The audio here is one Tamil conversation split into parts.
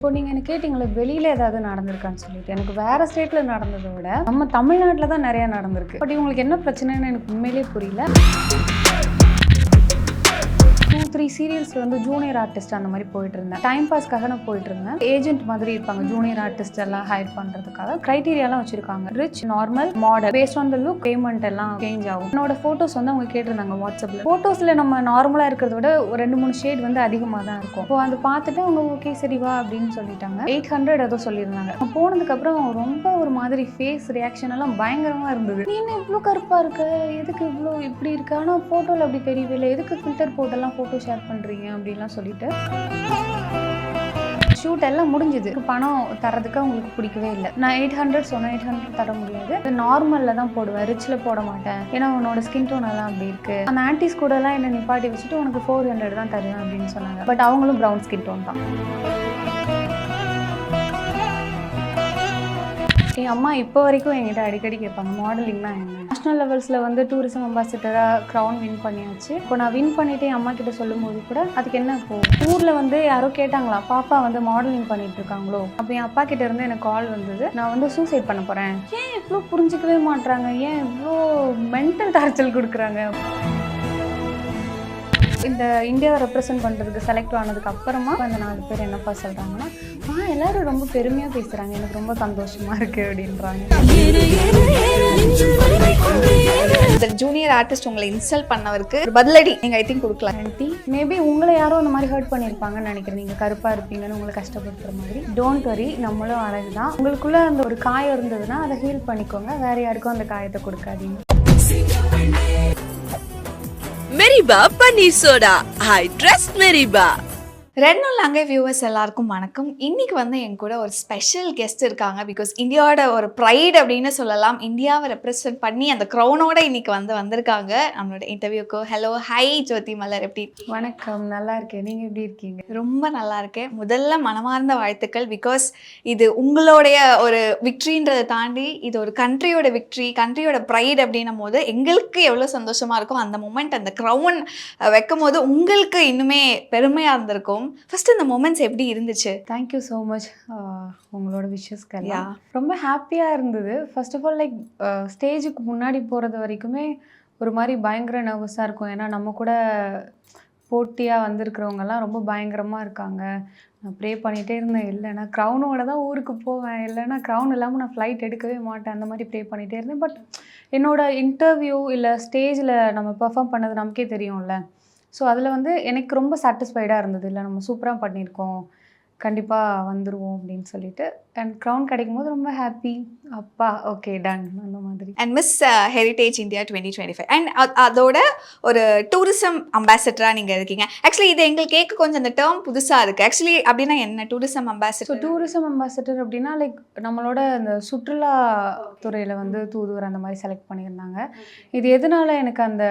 இப்போ நீங்க என்ன கேட்டீங்களே வெளியில ஏதாவது நடந்திருக்கான்னு சொல்லிட்டு, எனக்கு வேற ஸ்டேட்ல நடந்ததை விட நம்ம தமிழ்நாட்டில் தான் நிறைய நடந்திருக்கு. பட் இவங்களுக்கு என்ன பிரச்சனைன்னு எனக்கு உண்மையிலேயே புரியல. 2-3 சீரியல்ஸ்ல வந்து ஜூனியர் ஆர்டிஸ்ட் அந்த மாதிரி போயிட்டு இருந்தேன். டைம் பாஸ்க்காக நான் போயிட்டு இருந்தேன். ஏஜென்ட் மாதிரி இருப்பாங்க ஜூனியர் ஆர்டிஸ்ட் எல்லாம் ஹையர் பண்றதுக்காக. கிரைட்டீரியாலாம் வச்சிருக்காங்க. Rich, normal, model, based on the look payment எல்லாம் சேஞ்ச் ஆகும். என்னோட போட்டோஸ் வந்து அவங்க கேட்டிருந்தாங்க வாட்ஸ்அப்ல. போட்டோஸ்ல நம்ம நார்மலா இருக்கிறத விட ஒரு 2-3 ஷேட் வந்து அதிகமாக தான் இருக்கும். இப்போ அதை பார்த்துட்டு அவங்க ஓகே சரி வா அப்படின்னு சொல்லிட்டாங்க. 800 ஏதோ சொல்லியிருந்தாங்க. போனதுக்கு அப்புறம் ரொம்ப ஒரு மாதிரி ஃபேஸ் ரியாக்ஷன் எல்லாம் பயங்கரமா இருந்தது. நீ என்ன இவ்வளோ கருப்பா இருக்க, எதுக்கு இவ்வளோ இப்படி இருக்கு, ஆனால் போட்டோல அப்படி தெரியவே இல்லை, எதுக்கு ஃபில்டர் போட்டெல்லாம் போட்டோ ஷேர் பண்றீங்க அப்படின்லாம் சொல்லிட்டு ஷூட் எல்லாம் முடிஞ்சது. பணம் தரதுக்கு அவங்களுக்கு பிடிக்கவே இல்லை. நான் 800 சொன்னேன். 800 தர முடியாது, நார்மல்ல தான் போடுவேன், ரிச்ல போட மாட்டேன், ஏன்னா உன்னோட ஸ்கின் டோன் எல்லாம் அப்படி இருக்கு. அந்த ஆன்டிஸ் கூட எல்லாம் என்ன நிப்பாட்டி வச்சுட்டு உனக்கு 400 தான் தருவேன் அப்படின்னு சொன்னாங்க. பட் அவங்களும் ப்ரௌன் ஸ்கின் டோன் தான். என் அம்மா இப்போ வரைக்கும் என்கிட்ட அடிக்கடி கேட்பாங்க மாடலிங்னா என்ன. நேஷனல் லெவல்ஸில் வந்து டூரிசம் அம்பாசிடராக க்ரௌன் வின் பண்ணியாச்சு. இப்போ நான் வின் பண்ணிவிட்டு என் அம்மா கிட்ட சொல்லும் போது கூட அதுக்கு என்ன இப்போ ஊரில் வந்து யாரோ கேட்டாங்களா பாப்பா வந்து மாடலிங் பண்ணிட்டு இருக்காங்களோ. அப்போ என் அப்பா கிட்ட இருந்து எனக்கு கால் வந்தது, நான் வந்து சூசைட் பண்ண போகிறேன். ஏன் இவ்வளோ புரிஞ்சிக்கவே மாட்றாங்க, ஏன் இவ்வளோ மென்டல் டார்ச்சர் கொடுக்குறாங்க. இந்த இந்தியாவை ரெப்ரசென்ட் பண்ணுறதுக்கு செலக்ட் ஆனதுக்கு அப்புறமா அந்த 4 பேர் என்னப்பா சொல்கிறாங்கன்னா, எல்லாரும் ரொம்ப பெருமையாக பேசுகிறாங்க, எனக்கு ரொம்ப சந்தோஷமாக இருக்குது அப்படின்றாங்க. ஜூனியர் ஆர்டிஸ்ட் உங்களை இன்சல்ட் பண்ணவருக்கு ஒரு பதிலடி நீங்கள் ஐ திங்க் கொடுக்கலாம். ஆன்ட்டி மேபி உங்களை யாரும் அந்த மாதிரி ஹர்ட் பண்ணியிருப்பாங்கன்னு நினைக்கிறேன். நீங்கள் கருப்பாக இருப்பீங்கன்னு உங்களை கஷ்டப்படுத்துகிற மாதிரி. டோன்ட் வரி, நம்மளும் அழகு தான். உங்களுக்குள்ளே அந்த ஒரு காயம் இருந்ததுன்னா அதை ஹீல் பண்ணிக்கோங்க, வேறு யாருக்கும் அந்த காயத்தை கொடுக்காதீங்க. மெரிபா பன்னீர் சோடா, ஐ ட்ரஸ்ட் மெரிபா. ரெட் நூல் லாங்கே வியூவர்ஸ் எல்லாருக்கும் வணக்கம். இன்றைக்கி வந்து என் கூட ஒரு ஸ்பெஷல் கெஸ்ட் இருக்காங்க. பிகாஸ் இந்தியாவோட ஒரு ப்ரைட் அப்படின்னு சொல்லலாம். இந்தியாவை ரெப்ரசென்ட் பண்ணி அந்த க்ரௌனோட இன்றைக்கி வந்திருக்காங்க நம்மளோட இன்டர்வியூக்கு. ஹலோ, ஹை ஜோதி மலர், எப்படி? வணக்கம், நல்லா இருக்கேன். நீங்கள் எப்படி இருக்கீங்க? ரொம்ப நல்லா இருக்கேன். முதல்ல மனமார்ந்த வாழ்த்துக்கள். பிகாஸ் இது உங்களுடைய ஒரு விக்ட்ரின்றதை தாண்டி இது ஒரு கண்ட்ரியோட விக்ட்ரி, கண்ட்ரியோட ப்ரைட் அப்படின்னும் போது எங்களுக்கு எவ்வளோ சந்தோஷமாக இருக்கும். அந்த மூமெண்ட், அந்த க்ரௌன் வைக்கும் போது உங்களுக்கு இன்னுமே பெருமையாக இருந்திருக்கும். ஃபர்ஸ்ட் இந்த மொமெண்ட்ஸ் எப்படி இருந்துச்சு? தேங்க்யூ ஸோ மச் உங்களோட விஷஸ்க்கெல்லாம். ரொம்ப ஹாப்பியாக இருந்தது. ஃபர்ஸ்ட் ஆஃப் ஆல் லைக் ஸ்டேஜுக்கு முன்னாடி போகிறது வரைக்குமே ஒரு மாதிரி பயங்கர நர்வஸாக இருக்கும். ஏன்னா நம்ம கூட போட்டியாக வந்திருக்கிறவங்கெல்லாம் ரொம்ப பயங்கரமாக இருக்காங்க. நான் ப்ரே பண்ணிகிட்டே இருந்தேன், இல்லைனா க்ரௌனோட தான் ஊருக்கு போவேன், இல்லைனா க்ரௌன் இல்லாமல் நான் ஃப்ளைட் எடுக்கவே மாட்டேன், அந்த மாதிரி ப்ரே பண்ணிகிட்டே இருந்தேன். பட் என்னோடய இன்டர்வியூ இல்லை ஸ்டேஜில் நம்ம பெர்ஃபார்ம் பண்ணது நமக்கே தெரியும்ல. ஸோ அதில் வந்து எனக்கு ரொம்ப சாட்டிஸ்ஃபைடாக இருந்தது. இல்லை நம்ம சூப்பராக பண்ணியிருக்கோம், கண்டிப்பாக வந்துடுவோம் அப்படின்னு சொல்லிட்டு. அண்ட் க்ரௌன் கிடைக்கும் போது ரொம்ப ஹாப்பி. அப்பா ஓகே டன் அந்த மாதிரி. And miss heritage India 2025 and அதோட ஒரு டூரிசம் அம்பாசிடராக நீங்கள் இருக்கீங்க. ஆக்சுவலி இது எங்களுக்கு கேட்க கொஞ்சம் அந்த டேர்ம் புதுசாக இருக்குது. ஆக்சுவலி அப்படின்னா என்ன tourism ambassador? So tourism ambassador அப்படின்னா லைக் நம்மளோட இந்த சுற்றுலா துறையில் வந்து தூதுவர் அந்த மாதிரி செலக்ட் பண்ணியிருந்தாங்க. இது எதனால் எனக்கு அந்த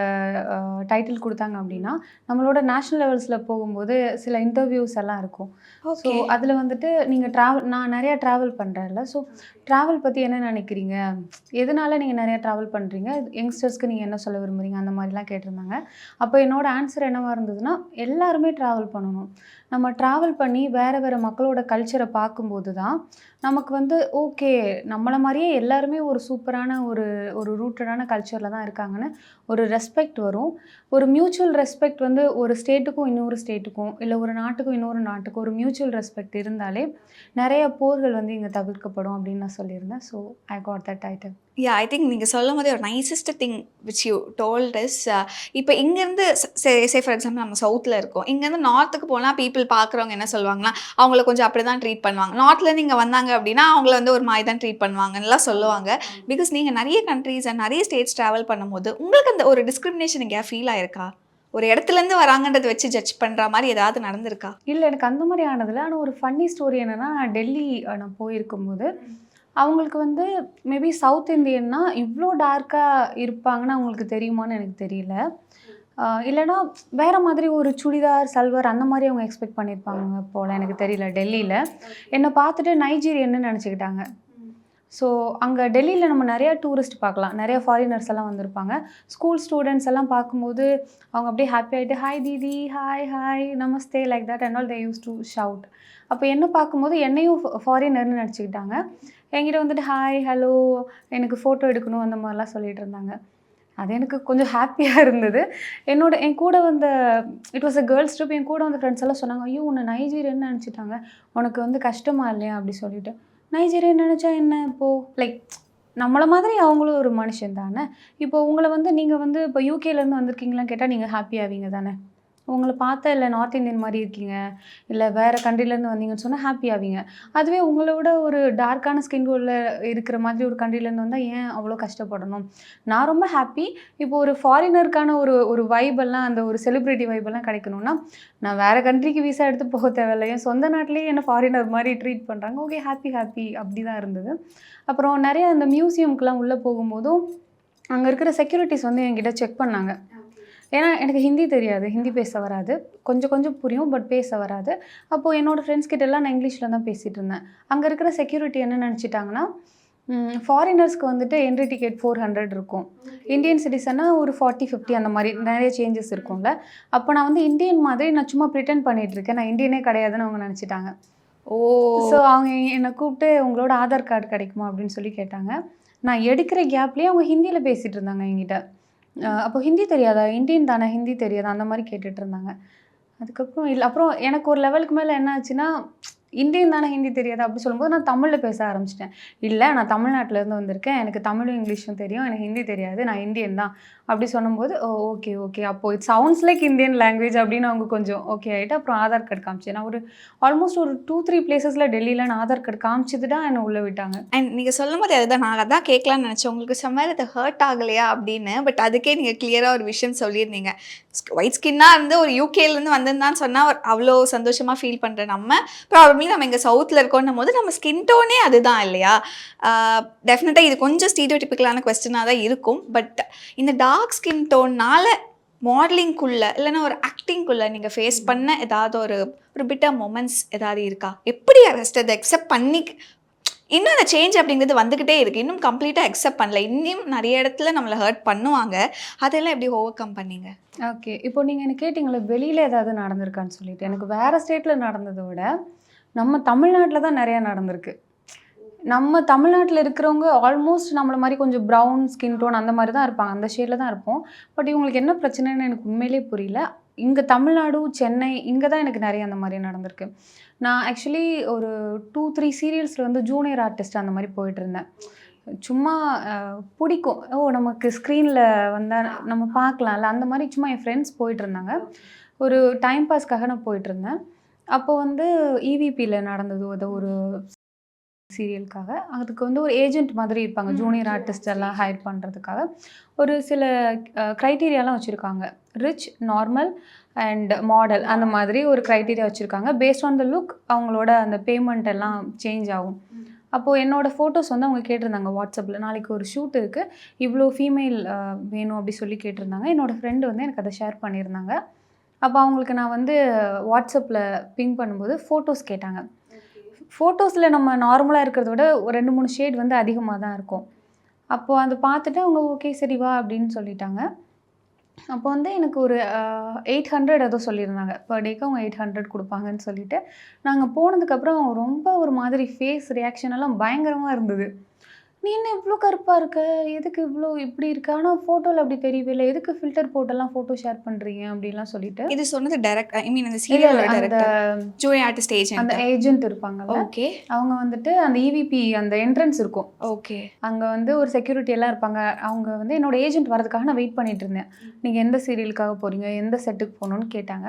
டைட்டில் கொடுத்தாங்க அப்படின்னா, நம்மளோட நேஷ்னல் லெவல்ஸில் போகும்போது சில இன்டர்வியூஸ் எல்லாம் இருக்கும். ஸோ அதில் வந்துட்டு நீங்கள் நான் நிறையா ட்ராவல் பண்ணுறேன்ல, ஸோ ட்ராவல் பற்றி என்ன நினைக்கிறீங்க, எதனால் நீங்கள் நிறையா ட்ராவல் பண்ணுறீங்க, யங்ஸ்டர்ஸ்க்கு நீங்கள் என்ன சொல்ல விரும்புகிறீங்க, அந்த மாதிரிலாம் கேட்டிருந்தாங்க. அப்போ என்னோடய ஆன்சர் என்னவாக இருந்ததுன்னா, எல்லாருமே ட்ராவல் பண்ணணும். நம்ம ட்ராவல் பண்ணி வேறு வேறு மக்களோட கல்ச்சரை பார்க்கும்போது தான் நமக்கு வந்து ஓகே நம்மளை மாதிரியே எல்லாருமே ஒரு சூப்பரான ஒரு ரூட்டடான கல்ச்சரில் தான் இருக்காங்கன்னு ஒரு ரெஸ்பெக்ட் வரும். ஒரு மியூச்சுவல் ரெஸ்பெக்ட் வந்து ஒரு ஸ்டேட்டுக்கும் இன்னொரு ஸ்டேட்டுக்கும், இல்லை ஒரு நாட்டுக்கும் இன்னொரு நாட்டுக்கும் ஒரு மியூச்சுவல் ரெஸ்பெக்ட் இருந்தாலே நிறைய போர்கள் வந்து இங்கே தவிர்க்கப்படும் அப்படின்னு நான் சொல்லியிருந்தேன். So I got that title. Yeah, I think நீங்கள் சொல்லும் போதே ஒரு nicest thing which you told is, இப்போ இங்கேருந்து சே ஃபார் எக்ஸாம்பிள் நம்ம சவுத்தில் இருக்கோம், இங்கேருந்து நார்த்துக்கு போனால் பீப்புள் பார்க்குறவங்க என்ன சொல்லுவாங்கன்னா, அவங்கள கொஞ்சம் அப்படி தான் ட்ரீட் பண்ணுவாங்க. நார்த்லேருந்து இங்கே வந்தாங்க அப்படின்னா அவங்கள வந்து ஒரு மாதிரி தான் ட்ரீட் பண்ணுவாங்கலாம் சொல்லுவாங்க. பிகாஸ் நீங்கள் நிறைய கண்ட்ரீஸ் அண்ட் நிறைய ஸ்டேட்ஸ் ட்ராவல் பண்ணும்போது உங்களுக்கு அந்த ஒரு டிஸ்கிரிமினேஷன் எங்கேயா ஃபீல் ஆயிருக்கா? ஒரு இடத்துலேருந்து வராங்கன்றதை வச்சு ஜட்ஜ் பண்ணுற மாதிரி ஏதாவது நடந்திருக்கா? இல்லை, எனக்கு அந்த மாதிரி ஆனதில்லை. ஆனால் ஒரு ஃபன்னி ஸ்டோரி என்னென்னா, டெல்லி நான் போயிருக்கும்போது அவங்களுக்கு வந்து மேபி சவுத் இந்தியன்னா இவ்வளோ டார்க்காக இருப்பாங்கன்னு அவங்களுக்கு தெரியுமான்னு எனக்கு தெரியல. இல்லைனா வேறு மாதிரி ஒரு சுடிதார் சல்வார் அந்த மாதிரி அவங்க எக்ஸ்பெக்ட் பண்ணியிருப்பாங்க போல், எனக்கு தெரியல. டெல்லியில் என்னை பார்த்துட்டு நைஜீரியன்னு நினச்சிக்கிட்டாங்க. ஸோ அங்கே டெல்லியில் நம்ம நிறையா டூரிஸ்ட் பார்க்கலாம், நிறைய ஃபாரினர்ஸ் எல்லாம் வந்திருப்பாங்க. ஸ்கூல் ஸ்டூடெண்ட்ஸ் எல்லாம் பார்க்கும்போது அவங்க அப்படியே ஹாப்பி ஆகிட்டு hi Didi, hi hi Namaste like that and all they use to shout. அப்போ என்ன பார்க்கும்போது என்னையும் ஃபாரினர்னு நினச்சிக்கிட்டாங்க. என்கிட்ட வந்துட்டு ஹாய் ஹலோ எனக்கு ஃபோட்டோ எடுக்கணும் அந்த மாதிரிலாம் சொல்லிட்டு இருந்தாங்க. அது எனக்கு கொஞ்சம் ஹாப்பியாக இருந்தது. என் கூட வந்த it was a girls trip. என் கூட வந்த ஃப்ரெண்ட்ஸ் எல்லாம் சொன்னாங்க, ஐயோ உன்னை நைஜீரியன்னு நினச்சிட்டாங்க, உனக்கு வந்து கஷ்டமா இல்லையா அப்படி சொல்லிட்டு. நைஜீரியன் நினச்சா என்ன இப்போது, லைக் நம்மளை மாதிரி அவங்களும் ஒரு மனுஷன் தானே. இப்போ உங்களை வந்து நீங்கள் வந்து இப்போ யூகேலேருந்து வந்திருக்கீங்களான்னு கேட்டால் நீங்கள் ஹாப்பி ஆவீங்க தானே. உங்களை பார்த்தா இல்லை நார்த் இந்தியன் மாதிரி இருக்கீங்க, இல்லை வேறு கண்ட்ரிலேருந்து வந்தீங்கன்னு சொன்னால் ஹாப்பி ஆவீங்க. அதுவே உங்களோட ஒரு டார்க்கான ஸ்கின் டோனில் இருக்கிற மாதிரி ஒரு கண்ட்ரிலேருந்து வந்தால் ஏன் அவ்வளோ கஷ்டப்படணும்? நான் ரொம்ப ஹாப்பி. இப்போ ஒரு ஃபாரினருக்கான ஒரு வைபெல்லாம், அந்த ஒரு செலிப்ரிட்டி வைபெல்லாம் கிடைக்கணும்னா நான் வேறு கண்ட்ரிக்கு விசா எடுத்து போக தேவையில்லை. என் சொந்த நாட்டிலேயே என்ன ஃபாரினர் மாதிரி ட்ரீட் பண்ணுறாங்க. ஓகே ஹாப்பி அப்படி தான் இருந்தது. அப்புறம் நிறைய அந்த மியூசியம்க்கெலாம் உள்ளே போகும்போதும் அங்கே இருக்கிற செக்யூரிட்டிஸ் வந்து என்கிட்ட செக் பண்ணாங்க. ஏன்னா எனக்கு ஹிந்தி தெரியாது, ஹிந்தி பேச வராது, கொஞ்சம் கொஞ்சம் புரியும் பட் பேச வராது. அப்போது என்னோடய ஃப்ரெண்ட்ஸ் கிட்டலாம் நான் இங்கிலீஷில் தான் பேசிகிட்டு இருந்தேன். அங்கே இருக்கிற செக்யூரிட்டி என்ன நினச்சிட்டாங்கன்னா, ஃபாரினர்ஸ்க்கு வந்துட்டு என்ட்ரி டிக்கெட் 400 இருக்கும், இந்தியன் சிட்டிசன்னா ஒரு 40-50 அந்த மாதிரி நிறைய சேஞ்சஸ் இருக்கும்ல. அப்போ நான் வந்து இந்தியன் மாதிரி நான் சும்மா ப்ரிட்டன் பண்ணிகிட்ருக்கேன், நான் இந்தியனே கிடையாதுன்னு அவங்க நினச்சிட்டாங்க. ஸோ அவங்க என்னை கூப்பிட்டு உங்களோட ஆதார் கார்டு கிடைக்குமா அப்படின்னு சொல்லி கேட்டாங்க. நான் எடுக்கிற கேப்லேயே அவங்க ஹிந்தியில் பேசிகிட்டு இருந்தாங்க என்கிட்ட. அப்போ ஹிந்தி தெரியாதா, இந்தியன் தானே ஹிந்தி தெரியாதா அந்த மாதிரி கேட்டுட்டு இருந்தாங்க. அதுக்கப்புறம் இல்லை, அப்புறம் எனக்கு ஒரு லெவலுக்கு மேலே என்ன ஆச்சுன்னா, இந்தியன் தானே ஹிந்தி தெரியாதா அப்படி சொல்லும்போது நான் தமிழில் பேச ஆரம்பிச்சிட்டேன். இல்லை நான் தமிழ்நாட்டிலேருந்து வந்திருக்கேன், எனக்கு தமிழும் இங்கிலீஷும் தெரியும், எனக்கு ஹிந்தி தெரியாது, நான் இந்தியன் தான் அப்படி சொல்லும்போது ஓகே ஓகே அப்போது it sounds like Indian language அப்படின்னு அவங்க கொஞ்சம் ஓகே ஆகிட்டு அப்புறம் ஆதார் கார்டு காமிச்சேன். நான் ஒரு ஆல்மோஸ்ட் ஒரு 2-3 பிளேசஸில் டெல்லியில் நான் ஆதார் கார்டு காமிச்சது தான் என்னை உள்ளே விட்டாங்க. அண்ட் நீங்கள் சொல்லும் போது அதுதான் நான் அதான் கேட்கலான்னு நினச்சேன், உங்களுக்கு சமையல் அது ஹர்ட் ஆகலையா அப்படின்னு. பட் அதுக்கே நீங்கள் கிளியராக ஒரு விஷயம் சொல்லியிருந்தீங்க. ஒயிட் ஸ்கின்னாக இருந்து ஒரு யூகேலேருந்து வந்திருந்தான்னு சொன்னால் அவ்வளோ சந்தோஷமாக ஃபீல் பண்ணுற நம்ம ப்ராபப்ளி நம்ம இங்கே சவுத்தில் இருக்கோன்னும் போது நம்ம ஸ்கின் டோனே அதுதான் இல்லையா. டெஃபினட்டாக இது கொஞ்சம் ஸ்டீரியோடிபிக்கலான கொஸ்டினாக தான் இருக்கும். பட் இந்த டார்க் ஸ்கின் டோன்னால் மாடலிங்குள்ளே இல்லைன்னா ஒரு ஆக்டிங்குள்ளே நீங்கள் ஃபேஸ் பண்ண ஏதாவது ஒரு பிட்டர் மொமெண்ட்ஸ் ஏதாவது இருக்கா? எப்படி ஃபஸ்ட் அதை அக்செப்ட் பண்ணி, இன்னும் அந்த சேஞ்ச் அப்படிங்கிறது வந்துக்கிட்டே இருக்குது, இன்னும் கம்ப்ளீட்டாக அக்செப்ட் பண்ணல, இன்னும் நிறைய இடத்துல நம்மளை ஹர்ட் பண்ணுவாங்க, அதெல்லாம் எப்படி ஓவர் கம் பண்ணீங்க? ஓகே, இப்போ நீங்கள் எனக்கு கேட்டிங்களே வெளியில் ஏதாவது நடந்திருக்கான்னு சொல்லிட்டு. எனக்கு வேறு ஸ்டேட்டில் நடந்ததை விட நம்ம தமிழ்நாட்டில் தான் நிறையா நடந்திருக்கு. நம்ம தமிழ்நாட்டில் இருக்கிறவங்க ஆல்மோஸ்ட் நம்மளை மாதிரி கொஞ்சம் ப்ரௌன் ஸ்கின் டோன் அந்த மாதிரி தான் இருப்பாங்க, அந்த ஷேடில் தான் இருப்போம். பட் இவங்களுக்கு என்ன பிரச்சனைன்னு எனக்கு உண்மையிலே புரியல. இங்கே தமிழ்நாடு, சென்னை இங்கே தான் எனக்கு நிறைய அந்த மாதிரி நடந்திருக்கு. நான் ஆக்சுவலி ஒரு 2-3 சீரியல்ஸில் வந்து ஜூனியர் ஆர்டிஸ்ட் அந்த மாதிரி போயிட்டுருந்தேன். சும்மா பிடிக்கும், நமக்கு ஸ்க்ரீனில் வந்தால் நம்ம பார்க்கலாம்ல அந்த மாதிரி சும்மா என் ஃப்ரெண்ட்ஸ் போயிட்டுருந்தாங்க. ஒரு டைம் பாஸ்க்காக நான் போயிட்டுருந்தேன். அப்போ வந்து EVPயில் நடந்தது ஒரு சீரியலுக்காக. அதுக்கு வந்து ஒரு ஏஜென்ட் மாதிரி இருப்பாங்க, ஜூனியர் ஆர்டிஸ்ட் எல்லாம் ஹையர் பண்ணுறதுக்காக. ஒரு சில க்ரைட்டீரியாலாம் வச்சுருக்காங்க, ரிச், நார்மல் அண்ட் மாடல் அந்த மாதிரி ஒரு க்ரைட்டீரியா வச்சுருக்காங்க. பேஸ்ட் ஆன் த லுக் அவங்களோட அந்த பேமெண்ட் எல்லாம் சேஞ்ச் ஆகும். அப்போது என்னோடய ஃபோட்டோஸ் வந்து அவங்க கேட்டிருந்தாங்க வாட்ஸ்அப்பில், நாளைக்கு ஒரு ஷூட் இருக்குது, இவ்வளோ ஃபீமேல் வேணும் அப்படி சொல்லி கேட்டிருந்தாங்க. என்னோடய ஃப்ரெண்டு வந்து எனக்கு அதை ஷேர் பண்ணியிருந்தாங்க. அப்போ அவங்களுக்கு நான் வந்து வாட்ஸ்அப்பில் பிங் பண்ணும்போது ஃபோட்டோஸ் கேட்டாங்க. ஃபோட்டோஸில் நம்ம நார்மலாக இருக்கிறத விட ஒரு 2-3 ஷேட் வந்து அதிகமாக தான் இருக்கும். அப்போது அதை பார்த்துட்டு அவங்க ஓகே சரி வா அப்படின்னு சொல்லிட்டாங்க. அப்போ வந்து எனக்கு ஒரு 800 ஏதோ சொல்லியிருந்தாங்க, பர் டேக்கு அவங்க 800 கொடுப்பாங்கன்னு சொல்லிட்டு. நாங்கள் போனதுக்கப்புறம் ரொம்ப ஒரு மாதிரி ஃபேஸ் ரியாக்ஷன் எல்லாம் பயங்கரமாக இருந்தது. நீ என்ன இவ்வளோ கருப்பாக இருக்க, எதுக்கு இவ்வளோ இப்படி இருக்க, ஆனால் ஃபோட்டோவில் அப்படி தெரியவே இல்லை, எதுக்கு ஃபில்டர் போட்டெல்லாம் ஃபோட்டோ ஷேர் பண்ணுறீங்க அப்படின்லாம் சொல்லிட்டு. இது சொன்னது டைரக்ட், ஐ மீன் அந்த serial director junior artist agent, அந்த ஏஜென்ட் இருப்பாங்கல்ல. ஓகே, அவங்க வந்துட்டு அந்த EVP அந்த என்ட்ரன்ஸ் இருக்கும், ஓகே, அங்கே வந்து ஒரு செக்யூரிட்டி எல்லாம் இருப்பாங்க. அவங்க வந்து என்னோட ஏஜென்ட் வரதுக்காக நான் வெயிட் பண்ணிட்டு இருந்தேன். நீங்கள் எந்த சீரியலுக்காக போகிறீங்க, எந்த செட்டுக்கு போகணுன்னு கேட்டாங்க.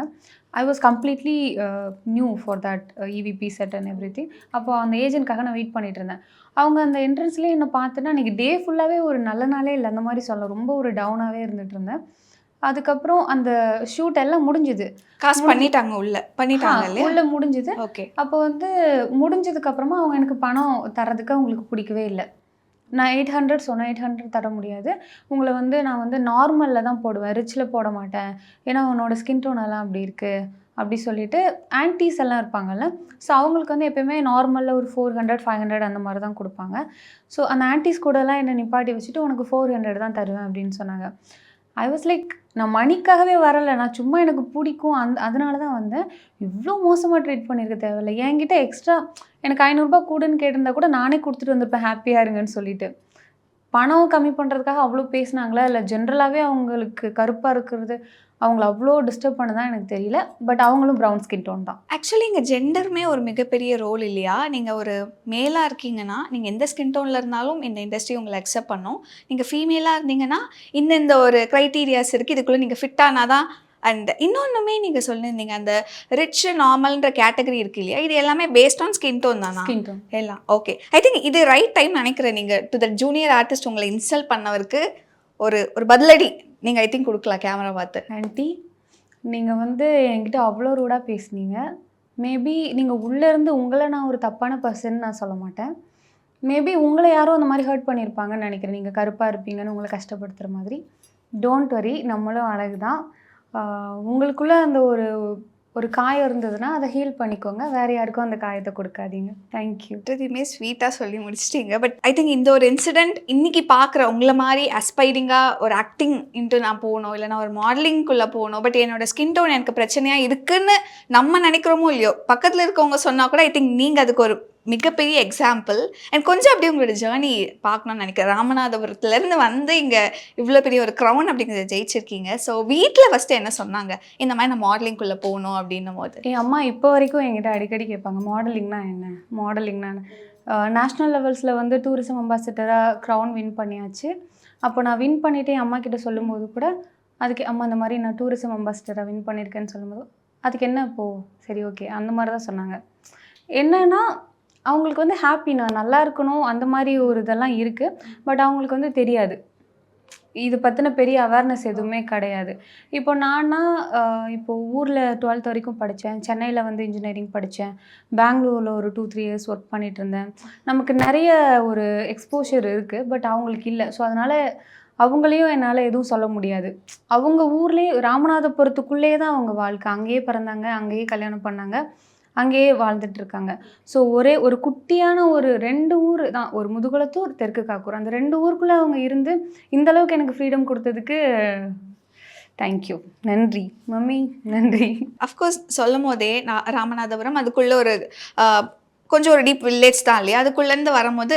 I was completely new for that EVP set and everything. அப்போ அந்த ஏஜென்ட்காக நான் வெயிட் பண்ணிட்டு இருந்தேன். அவங்க அந்த என்ட்ரன்ஸ்லேயே என்னை பார்த்துட்டு அன்றைக்கி டே ஃபுல்லாகவே ஒரு நல்ல நாளே இல்லை அந்த மாதிரி சொல்ல, ரொம்ப ஒரு டவுனாகவே இருந்துகிட்டு இருந்தேன். அதுக்கப்புறம் அந்த ஷூட் எல்லாம் முடிஞ்சுது, காசு பண்ணிட்டாங்க, உள்ள முடிஞ்சுது. ஓகே, அப்போ வந்து முடிஞ்சதுக்கப்புறமா அவங்க எனக்கு பணம் தரதுக்கு அவங்களுக்கு பிடிக்கவே இல்லை. நான் 800 சொன்னேன், 800 தர முடியாது, உங்களை வந்து நான் வந்து நார்மலில் தான் போடுவேன், ரிச்சில் போட மாட்டேன், ஏன்னா உன்னோட ஸ்கின் டோன் எல்லாம் அப்படி இருக்குது அப்படி சொல்லிட்டு ஆன்டிஸ் எல்லாம் இருப்பாங்கல்ல, ஸோ அவங்களுக்கு வந்து எப்பயுமே நார்மலில் ஒரு 400 500 அந்த மாதிரி தான் கொடுப்பாங்க. ஸோ அந்த ஆன்டிஸ் கூடலாம் என்னை நிப்பாட்டி வச்சுட்டு உனக்கு 400 தான் தருவேன் அப்படின்னு சொன்னாங்க. ஐ வாஸ் லைக், நான் மணிக்காகவே வரலை, நான் சும்மா எனக்கு பிடிக்கும் அதனால தான் வந்தேன். இவ்வளோ மோசமாக ட்ரீட் பண்ணியிருக்க தேவையில்லை. என்கிட்ட எக்ஸ்ட்ரா எனக்கு 500 ரூபாய் கூடுன்னு கேட்டிருந்தா கூட நானே கொடுத்துட்டு வந்திருப்பேன் ஹாப்பியாக இருங்கன்னு சொல்லிட்டு. பணம் கம்மி பண்ணுறதுக்காக அவ்வளோ பேசினாங்களா, இல்லை ஜென்ரலாகவே அவங்களுக்கு கருப்பாக இருக்கிறது அவங்கள அவ்வளோ டிஸ்டர்ப் பண்ணதான் எனக்கு தெரியல. பட் அவங்களும் ப்ரௌன் ஸ்கின் டோன் தான். ஆக்சுவலி இங்கே ஜெண்டருமே ஒரு மிகப்பெரிய ரோல் இல்லையா? நீங்கள் ஒரு மேலாக இருக்கீங்கன்னா நீங்கள் எந்த ஸ்கின் டோனில் இருந்தாலும் இந்த இண்டஸ்ட்ரி உங்களை அக்செப்ட் பண்ணும். நீங்கள் ஃபீமேலாக இருந்தீங்கன்னா இந்த ஒரு க்ரைட்டீரியாஸ் இருக்குது, இதுக்குள்ளே நீங்கள் ஃபிட் ஆனால் தான். அண்ட் இன்னொன்றுமே நீங்கள் சொல்லியிருந்தீங்க, அந்த ரிச் நார்மல்ன்ற கேட்டகரி இருக்கு இல்லையா, இது எல்லாமே பேஸ்ட் ஆன் ஸ்கின் டோன் தானா? ஸ்கின் டோன் எல்லாம் ஓகே. ஐ திங்க் இது ரைட் டைம் நினைக்கிறேன். நீங்கள் டு த ஜூனியர் ஆர்டிஸ்ட் உங்களை இன்சல்ட் பண்ணவருக்கு ஒரு பதிலடி நீங்கள் ஐ திங்க் கொடுக்கலாம் கேமரா பார்த்து. ஆன்ட்டி, நீங்கள் வந்து என்கிட்ட அவ்வளோ ரூடாக பேசுனீங்க. மேபி நீங்கள் உள்ளேருந்து உங்களை நான் ஒரு தப்பான பர்சன் நான் சொல்ல மாட்டேன். மேபி உங்களை யாரோ அந்த மாதிரி ஹர்ட் பண்ணியிருப்பாங்கன்னு நினைக்கிறேன். நீங்கள் கருப்பாக இருப்பீங்கன்னு உங்களை கஷ்டப்படுத்துகிற மாதிரி. டோன்ட் வரி, நம்மளும் அழகு தான். உங்களுக்குள்ளே அந்த ஒரு காயம் இருந்ததுன்னா அதை ஹீல் பண்ணிக்கோங்க. வேறு யாருக்கும் அந்த காயத்தை கொடுக்காதீங்க. தேங்க்யூ. எதுவுமே ஸ்வீட்டாக சொல்லி முடிச்சிட்டிங்க. பட் ஐ திங்க் இந்த ஒரு இன்சிடெண்ட் இன்றைக்கி பார்க்குற உங்களை மாதிரி அஸ்பைரிங்காக ஒரு ஆக்டிங் இன்ட்டு நான் போகணும், இல்லை நான் ஒரு மாடலிங்குள்ளே போகணும், பட் என்னோடய ஸ்கின் டோன் எனக்கு பிரச்சனையாக இருக்குதுன்னு நம்ம நினைக்கிறோமோ இல்லையோ, பக்கத்தில் இருக்கவங்க சொன்னால் கூட ஐ திங்க் நீங்கள் அதுக்கு ஒரு மிகப்பெரிய எக்ஸாம்பிள். அண்ட் கொஞ்சம் அப்படியே உங்களோட ஜேர்னி பார்க்கணும்னு நினைக்கிறேன். ராமநாதபுரத்துலேருந்து வந்து இங்கே இவ்வளோ பெரிய ஒரு க்ரௌன் அப்படிங்கிறத ஜெயிச்சிருக்கீங்க. ஸோ வீட்டில் ஃபஸ்ட்டு என்ன சொன்னாங்க இந்த மாதிரி நான் மாடலிங்குள்ளே போகணும் அப்படின்னும் போது? என் அம்மா இப்போ வரைக்கும் என்கிட்ட அடிக்கடி கேட்பாங்க, மாடலிங்னா என்ன, மாடலிங்னா என்ன. நேஷ்னல் லெவல்ஸில் வந்து டூரிசம் அம்பாசிடராக க்ரௌன் வின் பண்ணியாச்சு. அப்போ நான் வின் பண்ணிவிட்டு என் அம்மா கிட்ட சொல்லும்போது கூட அதுக்கு அம்மா இந்த மாதிரி நான் டூரிசம் அம்பாசிடராக வின் பண்ணியிருக்கேன்னு சொல்லும்போது அதுக்கு என்ன இப்போது சரி ஓகே அந்த மாதிரி தான் சொன்னாங்க. என்னன்னா அவங்களுக்கு வந்து ஹாப்பி, நான் நல்லா இருக்கணும் அந்த மாதிரி ஒரு இதெல்லாம் இருக்குது. பட் அவங்களுக்கு வந்து தெரியாது, இது பற்றின பெரிய அவேர்னஸ் எதுவுமே கிடையாது. இப்போ நான்னா இப்போது ஊரில் 12th வரைக்கும் படித்தேன், சென்னையில் வந்து இன்ஜினியரிங் படித்தேன், பெங்களூரில் ஒரு 2-3 இயர்ஸ் ஒர்க் பண்ணிகிட்டு இருந்தேன். நமக்கு நிறைய ஒரு எக்ஸ்போஷர் இருக்குது, பட் அவங்களுக்கு இல்லை. ஸோ அதனால் அவங்களையும் என்னால் எதுவும் சொல்ல முடியாது. அவங்க ஊர்லேயே ராமநாதபுரத்துக்குள்ளேயே தான் அவங்க வாழ்க்கை, அங்கேயே பிறந்தாங்க, அங்கேயே கல்யாணம் பண்ணாங்க, அங்கேயே வாழ்ந்துட்டுருக்காங்க. ஸோ ஒரு குட்டியான ஒரு 2 ஊர் தான், ஒரு முதுகுளத்தூர், தெற்கு காக்கூர், அந்த 2 ஊருக்குள்ளே அவங்க இருந்து இந்தளவுக்கு எனக்கு ஃப்ரீடம் கொடுத்ததுக்கு தேங்க்யூ. நன்றி மம்மி, நன்றி. அஃப்கோர்ஸ் சொல்லும் போதே நான் ராமநாதபுரம் அதுக்குள்ளே ஒரு கொஞ்சம் ஒரு டீப் வில்லேஜ் தான் இல்லையா, அதுக்குள்ளேருந்து வரும்போது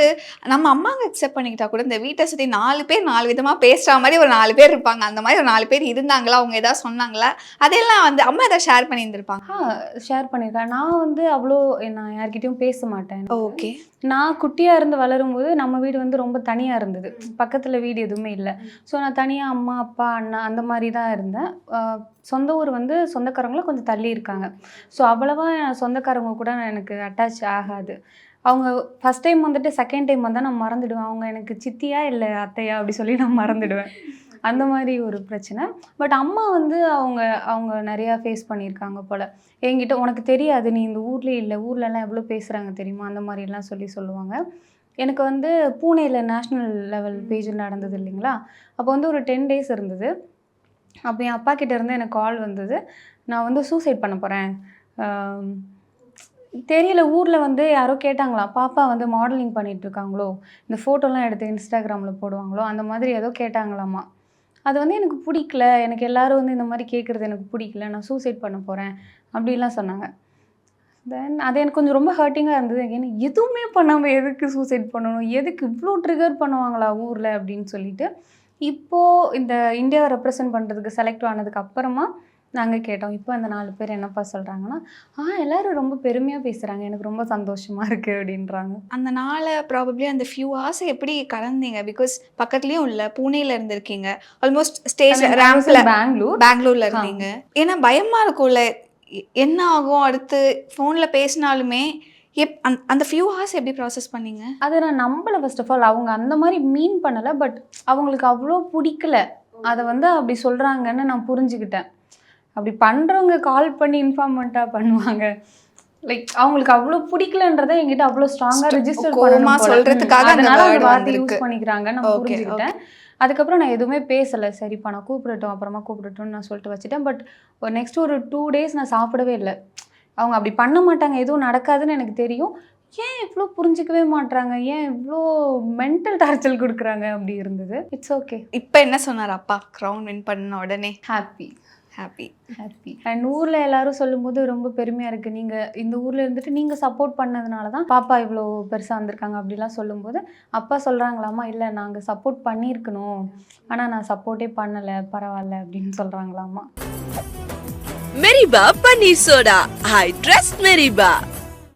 நம்ம அம்மாங்க அக்செப்ட் பண்ணிக்கிட்டா கூட இந்த வீட்டை சுற்றி 4 பேர் 4 விதமாக பேசுகிற மாதிரி ஒரு 4 பேர் இருப்பாங்க. அந்த மாதிரி ஒரு 4 பேர் இருந்தாங்களா, அவங்க எதாவது சொன்னாங்களா, அதையெல்லாம் வந்து அம்மா எதாவது ஷேர் பண்ணியிருந்திருப்பாங்க? ஷேர் பண்ணியிருக்கேன். நான் வந்து அவ்வளோ நான் யார்கிட்டையும் பேச மாட்டேன். ஓகே. நான் குட்டியாக இருந்து வளரும்போது நம்ம வீடு வந்து ரொம்ப தனியாக இருந்தது, பக்கத்தில் வீடு எதுவுமே இல்லை. ஸோ நான் தனியாக அம்மா அப்பா அண்ணா அந்த மாதிரி தான் இருந்தேன். சொந்த ஊர் வந்து சொந்தக்காரங்களும் கொஞ்சம் தள்ளி இருக்காங்க. ஸோ அவ்வளவா சொந்தக்காரங்க கூட எனக்கு அட்டாச் ஆகாது. அவங்க ஃபஸ்ட் டைம் வந்துட்டு செகண்ட் டைம் வந்தால் நான் மறந்துடுவேன். அவங்க எனக்கு சித்தியா இல்லை அத்தையா அப்படி சொல்லி நான் மறந்துடுவேன். அந்த மாதிரி ஒரு பிரச்சனை. பட் அம்மா வந்து அவங்க நிறையா ஃபேஸ் பண்ணியிருக்காங்க போல். என்கிட்ட உனக்கு தெரியாது, நீ இந்த ஊர்லேயே இல்லை, ஊர்லலாம் எவ்வளோ பேசுகிறாங்க தெரியுமா, அந்த மாதிரிலாம் சொல்லுவாங்க. எனக்கு வந்து பூனேயில் நேஷ்னல் லெவல் பேஜ் நடந்தது இல்லைங்களா, அப்போ வந்து ஒரு 10 days இருந்தது. அப்போ என் அப்பா கிட்டே இருந்து எனக்கு கால் வந்தது, நான் வந்து சூசைட் பண்ண போகிறேன். தெரியல, ஊரில் வந்து யாரோ கேட்டாங்களாம், பாப்பா வந்து மாடலிங் பண்ணிகிட்ருக்காங்களோ, இந்த ஃபோட்டோலாம் எடுத்து இன்ஸ்டாகிராமில் போடுவாங்களோ, அந்த மாதிரி ஏதோ கேட்டாங்களாம்மா. அது வந்து எனக்கு பிடிக்கல, எனக்கு எல்லோரும் வந்து இந்த மாதிரி கேட்குறது எனக்கு பிடிக்கல, நான் சூசைட் பண்ண போகிறேன் அப்படிலாம் சொன்னாங்க. தென் அது எனக்கு கொஞ்சம் ரொம்ப ஹர்ட்டிங்காக இருந்தது. ஏன்னா எதுவுமே பண்ணாமல் எதுக்கு சூசைட் பண்ணணும், எதுக்கு இவ்வளோ ட்ரிகர் பண்ணுவாங்களா ஊரில் அப்படின்னு சொல்லிட்டு, இப்போது இந்த இந்தியாவை ரெப்ரசன்ட் பண்ணுறதுக்கு செலக்ட் ஆனதுக்கு அப்புறமா நாங்கள் கேட்டோம், இப்போ அந்த 4 பேர் என்னப்பா சொல்கிறாங்கன்னா, எல்லோரும் ரொம்ப பெருமையாக பேசுகிறாங்க, எனக்கு ரொம்ப சந்தோஷமாக இருக்குது அப்படின்றாங்க. அந்த நாளை ப்ராபப்ளி அந்த ஃபியூ ஹார்ஸ் எப்படி கடந்தீங்க? பிகாஸ் பக்கத்துலேயும் இல்லை, பூனேயில் இருந்திருக்கீங்க, ஆல்மோஸ்ட் ஸ்டேஜ் ரேம்பில் பெங்களூரில் இருந்தீங்க. ஏன்னா பயமாக இருக்கும்ல, என்ன ஆகும் அடுத்து, ஃபோனில் பேசினாலுமே அந்த ஃபியூ ஹார்ஸ் எப்படி ப்ராசஸ் பண்ணீங்க? அதை நான் நம்பலை. ஃபர்ஸ்ட் ஆஃப் ஆல் அவங்க அந்த மாதிரி மீன் பண்ணலை, பட் அவங்களுக்கு அவ்வளோ பிடிக்கல, அதை வந்து அப்படி சொல்கிறாங்கன்னு நான் புரிஞ்சுக்கிட்டேன். அப்படி பண்ணுறவங்க கால் பண்ணி இன்ஃபார்மெண்ட்டாக பண்ணுவாங்க, லைக் அவங்களுக்கு அவ்வளோ பிடிக்கலன்றதை என்கிட்ட அவ்வளோ ஸ்ட்ராங்காக ரிஜிஸ்டர் பண்ணணும் சொல்கிறதுக்காக, அதனால அந்த வார்த்தை யூஸ் பண்ணிக்கிறாங்க நான் புரிஞ்சுக்கிட்டேன். அதுக்கப்புறம் நான் எதுவுமே பேசலை. சரிப்பா நான் கூப்பிடட்டும், அப்புறமா கூப்பிடட்டும்னு நான் சொல்லிட்டு வச்சுட்டேன். பட் நெக்ஸ்ட் ஒரு 2 டேஸ் நான் சாப்பிடவே இல்லை. அவங்க அப்படி பண்ண மாட்டாங்க, எதுவும் நடக்காதுன்னு எனக்கு தெரியும். ஏன் இவ்வளோ புரிஞ்சிக்கவே மாட்றாங்க, ஏன் இவ்வளோ மென்டல் டார்ச்சர் கொடுக்குறாங்க அப்படி இருந்தது. It's okay. இப்போ என்ன சொன்னார் அப்பா க்ரௌன் வின் பண்ண உடனே? Happy happy. அண்ட் ஊரில் எல்லாரும் சொல்லும்போது ரொம்ப பெருமையாக இருக்குது. நீங்கள் இந்த ஊரில் இருந்துட்டு நீங்கள் சப்போர்ட் பண்ணதுனால தான் பாப்பா இவ்வளோ பெருசாக வந்திருக்காங்க அப்படிலாம் சொல்லும்போது அப்பா சொல்கிறாங்களாமா, இல்லை நாங்கள் சப்போர்ட் பண்ணியிருக்கணும், ஆனால் நான் சப்போர்ட்டே பண்ணலை, பரவாயில்ல அப்படின்னு சொல்கிறாங்களாமா. Meriba Paneer Soda. I trust Meriba.